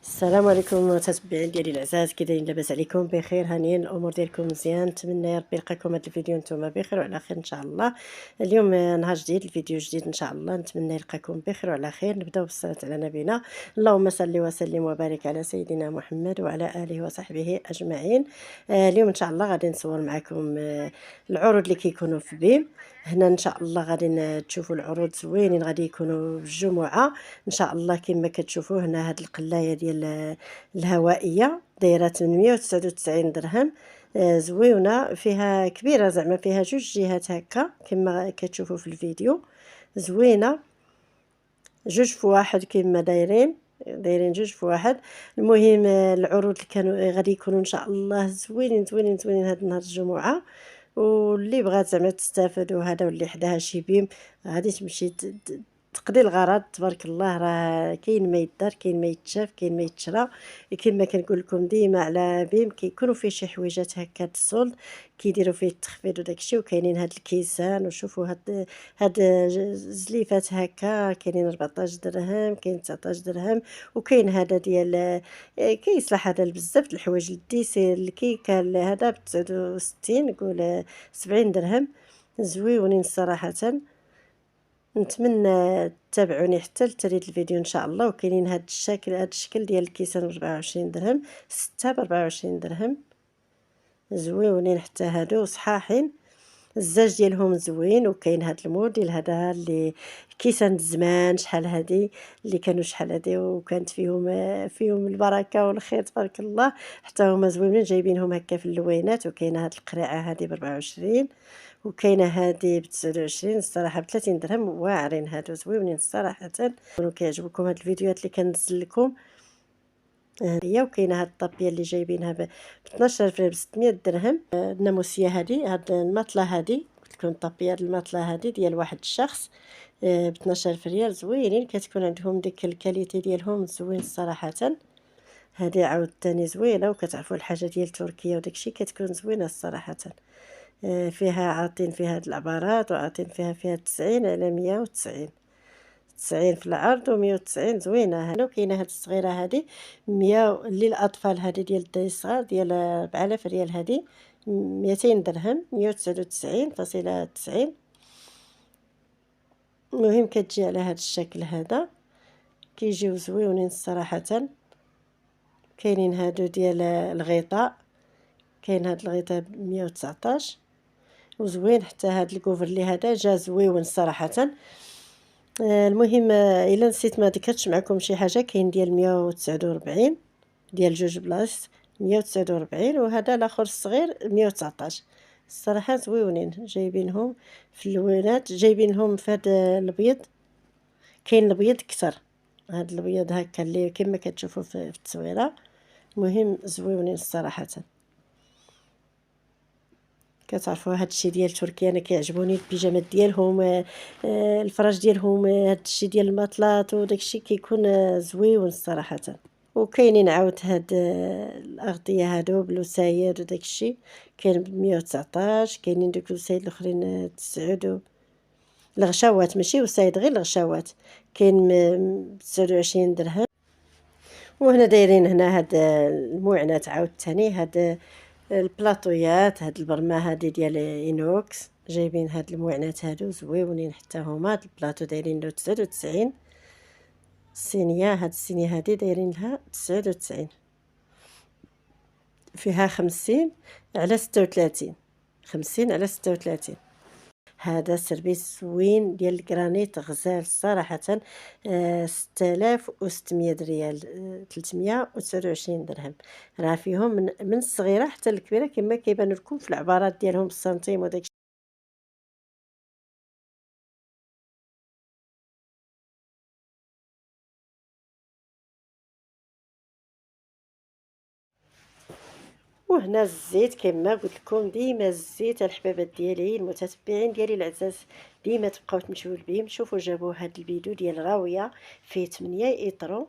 السلام عليكم متابعين ديالي العزاز، كي دايرين؟ لاباس عليكم؟ بخير؟ هانيين؟ الامور ديالكم مزيان؟ نتمنى يا ربي يلقاكم هذا الفيديو نتوما بخير وعلى خير ان شاء الله. اليوم نهار جديد، الفيديو جديد ان شاء الله، نتمنى يلقاكم بخير وعلى خير. نبداو بالصلاه على نبينا، اللهم صل وسلم وبارك على سيدنا محمد وعلى اله وصحبه اجمعين. اليوم ان شاء الله غادي نصور معكم العروض اللي كيكونوا في بيم. هنا ان شاء الله غادي تشوفوا العروض زوينين، غادي يكونوا بالجمعه ان شاء الله. كما كتشوفوا هنا هاد القلايه ديال الهوائيه دايره 899 درهم. زويونه، فيها كبيره زعما، فيها جوج جهات هكا كما كتشوفوا في الفيديو. زوينه، جوج في واحد كما دايرين جوج في واحد. المهم العروض اللي كانوا غادي يكونوا ان شاء الله زوينين زوينين زوينين هاد نهار الجمعه. واللي بغات زعما تستافد وهذا، واللي حداها شي بيم غادي تمشي تقضي الغرض. تبارك الله، راه كاين ما يدار، كاين ما يتشاف، كاين ما يتشرى. كما كنقول لكم ديما على بيم كيكونوا فيه شي حويجات هكا السولد، كيديروا فيه التخفيض وداكشي. وكاينين هاد الكيسان، وشوفوا هاد زليفات هكا كاينين 14 درهم، كاين 19 درهم. وكاين هذا ديال كيصلح هذا بزاف د الحوايج، الديسير، الكيكه، هذا ب 69، نقول 70 درهم. زويونين صراحه. نتمنى تتابعوني حتى لتريد الفيديو ان شاء الله. وكاينين هاد الشكل ديال الكيسان ب 24 درهم، 6 ب 24 درهم. زويونين حتى هادو صحاحين، الزاج ديالهم زوين. وكاين هاد الموديل هذا اللي كيسان زمان، شحال هادي اللي كانوا شحال هادي، وكانت فيهم البركه والخير تبارك الله. حتى هما زوينين، جايبينهم هكا في اللوينات. وكاينه هاد القريعه هادي ب 24، وكاينه هادي ب 29 الصراحه، ب 30 درهم. واعرين هادو زوينين صراحه. كونوا كيعجبكم هاد الفيديوهات اللي كنزل لكم. هي وكاينه هاد الطابيه اللي جايبينها ب 12 فري ب 600 درهم. الناموسيه هادي، هاد الماطله هادي قلت لكم، الطابيه الماطله هادي ديال واحد الشخص ب 12 ريال. زوينين، كتكون عندهم ديك الكاليتي ديالهم زوين صراحه. هادي عاوتاني زوينه، وكتعرفوا الحاجه ديال تركيا وداكشي كتكون زوينه الصراحه. فيها عاطين فيها هاد العبارات، وعاطين فيها 90 على 190، 90 في العرض و190. زوينه. هنا كاينه هاد الصغيره هادي 100 للاطفال، هادي ديال الدراري الصغار، ديال 4000 ريال. هادي 200 درهم، 199.90. المهم كتجي على هاد الشكل هذا، كيجيو زويونين الصراحه. كاينين هادو ديال الغطاء، كاين هاد الغطاء ب 119 وزوين. حتى هاد الكوفرلي هذا جا زويون صراحه. المهم الا نسيت ما ذكرتش معكم شي حاجه، كاين ديال 149 ديال جوج بلاص 149، وهذا الاخر الصغير 119. الصراحه زويونين، جايبينهم في اللوينات، جايبينهم في هذا الابيض. كاين الابيض كتر، هذا الابيض هكا اللي كما كتشوفوا في التصويره. المهم زويونين الصراحه. كتعرفوا هادشي ديال تركيا انا كيعجبوني البيجامات ديالهم، الفراش ديالهم، هادشي ديال الماطلات وداكشي كيكون زويون الصراحه. وكاينين عاود هاد الاغطيه هادو بالوسايد وداكشي، كاين ب 119. كاينين دوك الوسايد الاخرين تسعود، الغشاوات ماشي وسايد، غير الغشاوات. كاين ب 29 درهم. وهنا دايرين هنا هاد الموعنات عاود تاني، هاد البلاطويات، هاد البرمه هادي ديال اينوكس. جايبين هاد الموعنات هادو زويونين حتى هما. هاد البلاطو دايرين له 99. الصينيه، هاد الصينيه هادي دايرين لها 99، فيها 50 على 36، 50 على 36. هذا سيرفيس زوين ديال الكرانيت غزال صراحه. 6600 ريال، 329 درهم. راه فيهم من الصغيره حتى الكبيره كما كيبان لكم في العبارات ديالهم بالسنتيم وداك. وهنا الزيت كما قلت لكم، ديما الزيت الحبابات ديالي المتتبعين ديالي العزاز، ديما تبقاو تمشيو لبيم. شوفوا جابوا هاد البيدو ديال راويه فيه 8 ايطرو،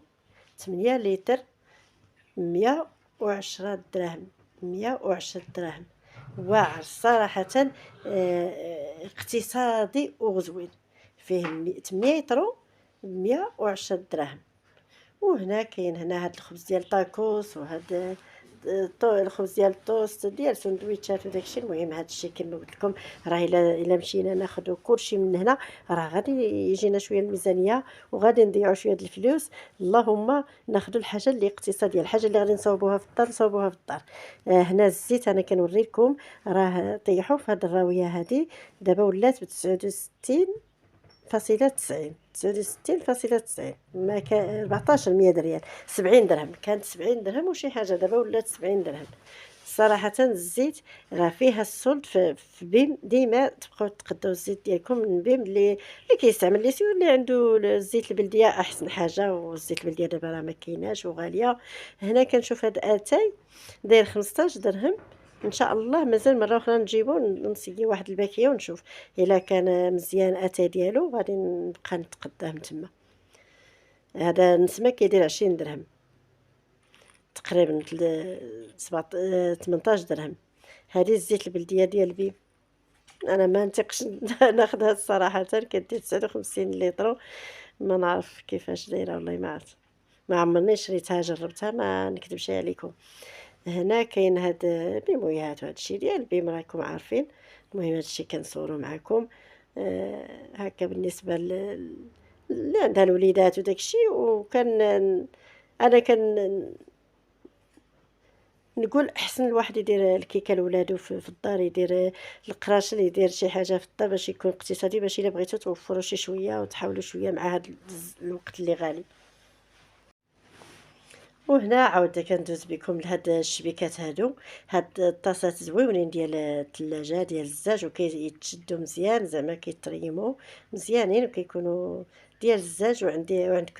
8 لتر، 110 دراهم، 110 دراهم. واعر صراحه. اقتصادي وغزوين، فيه 8 يطرو 110 دراهم. وهنا كاين هنا هاد الخبز ديال طاكوس، وهاد الخبز ديال الطوست ديال سندويتشات وداكشي. المهم هادشي كيما قلت لكم، راه الا مشينا ناخدو كلشي من هنا راه غادي يجينا شويه الميزانيه، وغادي نضيعوا شويه د الفلوس. اللهم ناخدو الحاجه اللي اقتصاديه، الحاجه اللي غادي نصاوبوها في الدار نصاوبوها في الدار. هنا الزيت انا كنوري لكم، راه طيحوا في هاد الراويه هادي، دابا ولات ب 69.90، 69.90، ما كان 14 100 ريال، 70 درهم. كانت 70 درهم وشي حاجه، دابا ولات 70 درهم. صراحه الزيت راه فيها الصلد في بيم. ديما تبقاو تقداو الزيت ديالكم من بيم اللي كيستعمل لي سيو، اللي عنده الزيت البلديه احسن حاجه. والزيت البلديه دابا راه ما كايناش وغاليه. هنا كنشوف هاد اتاي داير 15 درهم. ان شاء الله مازال مره اخرى نجيبو نسقي واحد الباكيه ونشوف الا كان مزيان اتاي ديالو، غادي نبقى نتقداه من تما. هذا نسمه كيدير 20 درهم تقريبا، 18 درهم. هذه الزيت البلديه ديال بيب، انا ما نطيقش ناخذها صراحه، كدير 59 لتر. ما نعرف كيفاش دايره، والله ما عرفت، ما عمرني شريتها جربتها، ما نكذبش عليكم. هنا كاين هاد بيمويات وهاد الشيء ديال بيم راكم عارفين. المهم هاد الشيء كنصورو معكم. هكا بالنسبه اللي عندها الوليدات وداك الشيء. انا نقول احسن الواحد يدير الكيكه لولادو في الدار، يدير القراشل، يدير شي حاجه في الدار باش يكون اقتصادي، باش الا بغيتو توفروا شي شويه وتحاولوا شويه مع هاد الوقت اللي غالي. وهنا عاود كندوز بكم لهاد الشبيكات هادو. هاد الطاسات زويونين ديال الثلاجه ديال الزاج، وكيتشدوا مزيان، زعما كيطريموا مزيانين وكيكونوا ديال الزاج.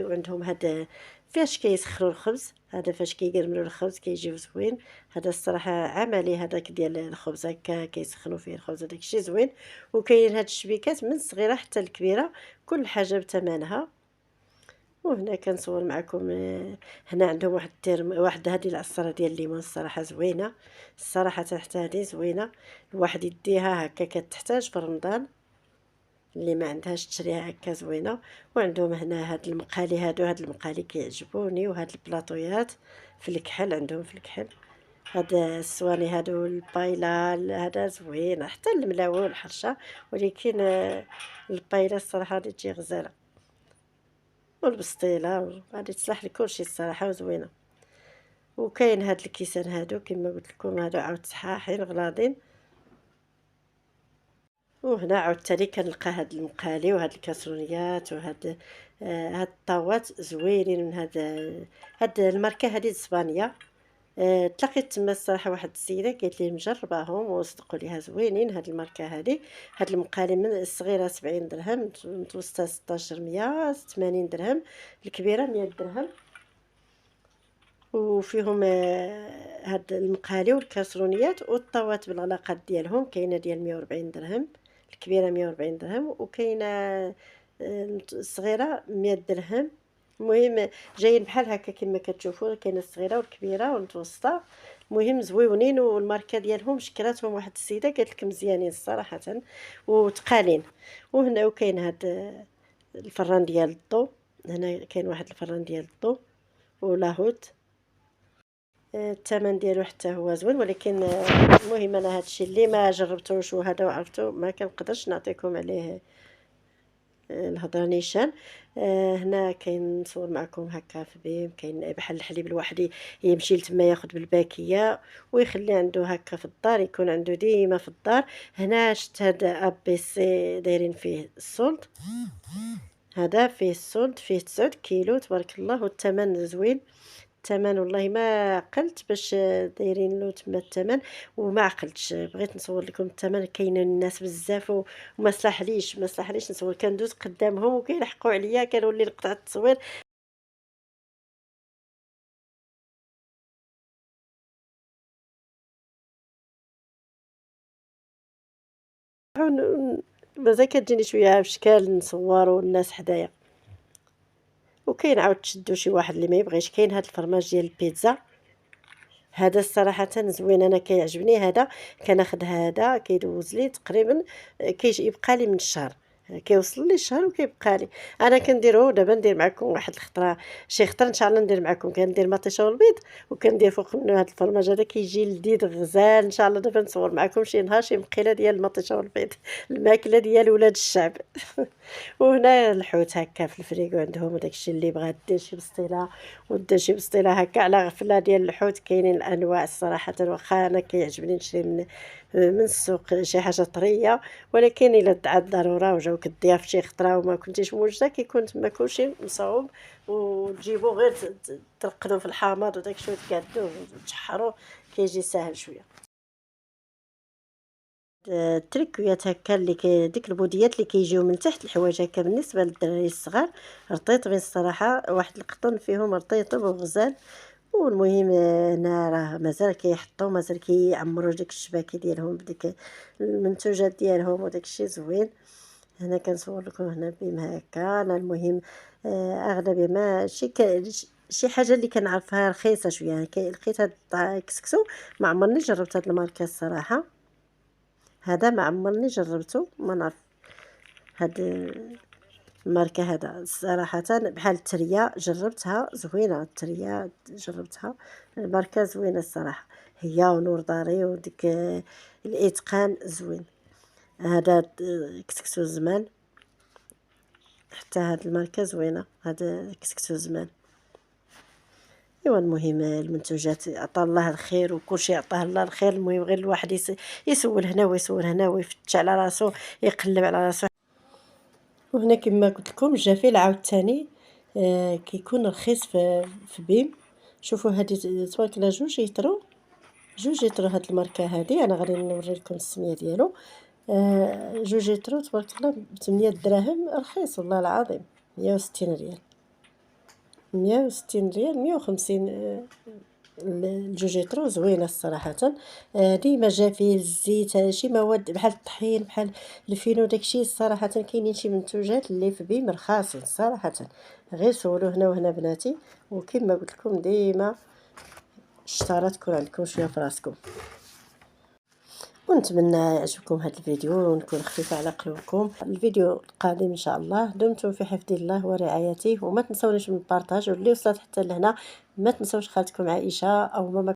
وعندهم هاد فاش كيسخروا الخبز، هذا فاش كيقرملوا الخبز كيجيو زوين. هذا الصراحه عملي هذاك ديال الخبز، هكا كيسخنوا فيه الخبز، داك الشيء زوين. وكاين هاد الشبيكات من الصغيره حتى الكبيره، كل حاجه بثمنها. وهنا كنصور معكم. هنا عندهم واحد هذه العصاره ديال الليمون، الصراحه زوينه، الصراحه حتى هذه زوينه. الواحد يديها هكا كتحتاج في رمضان، اللي ما عندهاش تشريها هكا زوينه. وعندهم هنا هاد المقالي هاد المقالي كيعجبوني. وهاد البلاطويات في الكحل، عندهم في الكحل هاد الصواني هادو البايلا، هذا زوين. حتى الملاوه والحرشه، ولكن البايلا الصراحه غادي تجي غزاله، والبسطيله غادي تصلح لكلشي الصراحه وزوينه. وكاين هاد الكيسان هادو كما قلت لكم، هادو عاود صحاحين غلاضين. وهنا عاوتاني كنلقى هاد المقالي وهاد الكاسرونيات وهاد هاد الطاوات زوينين من هاد الماركه هادي اسبانيا. تلاقيت تما الصراحه واحد السيده قالت لي مجرباهم وصدقوا ليها زوينين. هاد الماركه هادي، هاد المقالي من الصغيره 70 درهم، متوسطه 16 180 درهم، الكبيره 100 درهم. وفيهم هاد المقالي والكاسرونيات والطاوات بالغلاقات ديالهم. كاينه ديال 140 درهم الكبيره، 140 درهم، وكاينه الصغيره 100 درهم. المهم جايين بحال هكا كما كتشوفوا، كاينه الصغيره والكبيره والمتوسطه. المهم زويونين، والماركه ديالهم شكراتهم واحد السيده قالت لك مزيانين صراحه وتقالين. وهنا وكاين هاد الفران ديال الضو. هنا كاين واحد الفران ديال الضو ولاهوت. الثمن ديالو حتى هو زوين، ولكن المهم انا هادشي اللي ما جربتوش وهذا وعرفتو ما كنقدرش نعطيكم عليه الهضره نيشان. هنا كاين نصور معكم هكا في بيم، كاين بحال الحليب الواحد يمشي لتما ياخذ بالباكيه ويخلي عنده هكا في الدار، يكون عنده ديما في الدار. هنا شفت هاد اب بي سي دايرين فيه السولد، هذا فيه السولد، فيه 9 كيلو تبارك الله، والثمن زوين. الثمن والله ما عقلت باش دايرين له تما الثمن، وما عقلتش بغيت نصور لكم الثمن. كاينين الناس بزاف وما صلاحليش نصور. كندوز قدامهم وكيلحقوا عليا، كنولي نقطع التصوير. مازال كتجيني شويه في شكال نصور والناس حدايا. وكاين عاود تشدو شي واحد اللي ما يبغيش. كاين هاد الفرماج ديال البيتزا، هذا الصراحه زوين، انا كيعجبني هذا. كناخذ هذا كيدوز لي تقريبا، يبقى لي من الشهر. كيوصل لي الشهر وكيبقى لي. انا كنديرو دابا ندير معكم واحد الخطره، شي خطره ان شاء الله ندير معكم. كندير مطيشه والبيض وكندير فوق منه هذا الفرماج هذا كيجي لذيذ غزال. ان شاء الله دابا نصور معكم شي نهار شي مقيله ديال المطيشه والبيض الماكله ديال ولاد الشعب. وهنا الحوت هكا في الفريكو عندهم وداك الشيء اللي بغات دير شي بسطيله ودير شي بسطيله هكا على غفله ديال الحوت. كاينين الانواع صراحه، واخا انا كيعجبني نشري من السوق شي حاجه طريه، ولكن الا دعات ضروره وجاوك الضياف شي خطره وما كنتيش موجده كيكون تما كلشي مصعوب، وتجيبو غير ترقدو في الحامض وداك الشيء وتقادوه وتشحرو كيجي ساهل شويه. التريكويات هكا اللي ديك البوديات اللي كيجيو من تحت الحوايج هكا بالنسبه للدراري الصغار رطيطبين الصراحه، واحد القطن فيهم رطيطب وغزال. والمهم هنا راه مازال كيحطوا مازال كيعمروا ديك الشباكي ديالهم بديك المنتوجات ديالهم وداك الشيء زوين. هنا كنصور لكم هنا بما هكا. انا المهم اغلبيه ما شي حاجه اللي كنعرفها رخيصه شويه. يعني لقيت هاد الكسكسو ما عمرني جربت هاد الماركه الصراحه، هذا ما عمرني جربته ما نعرف هاد الماركه هذا صراحه. بحال التريا جربتها زوينه، التريا جربتها الماركه زوينه الصراحه، هي ونور داري وديك الاتقان زوين. هذا كسكسو زمان، حتى هاد الماركه زوينه، هذا كسكسو زمان. ايوا المهم المنتوجات عطا الله الخير وكلشي عطاه الله الخير. المهم غير الواحد يسول هنا ويسول هنا ويفتش على راسو يقلب على راسو. وهنا كما قلت لكم الجافيل عاوتاني كيكون رخيص في بيم. شوفوا هذه تبارك الله 2 يترو، 2 يترو هاد الماركه هذه. انا غادي نوري لكم السميه ديالو. 2 يترو تبارك الله ب8 دراهم، رخيص والله العظيم. 160 ريال، 160 ريال، 150. الجوجيترو زوينه الصراحه. ديما جافيل الزيت شي مواد بحال الطحين بحال الفينو داكشي الصراحه. كاينين شي منتوجات اللي في بيم رخاصين صراحه، غير سولوا هنا وهنا بناتي. وكما قلت لكم ديما الشطاره تكون عندكم شويه في راسكم. ونتمنى يعجبكم هذا الفيديو ونكون خفيفه على قلوبكم. الفيديو القادم ان شاء الله. دمتم في حفظ الله ورعايته، وما تنسونيش من البارطاج. واللي وصلت حتى لهنا ما تنسوش خالتكم عائشه او ماما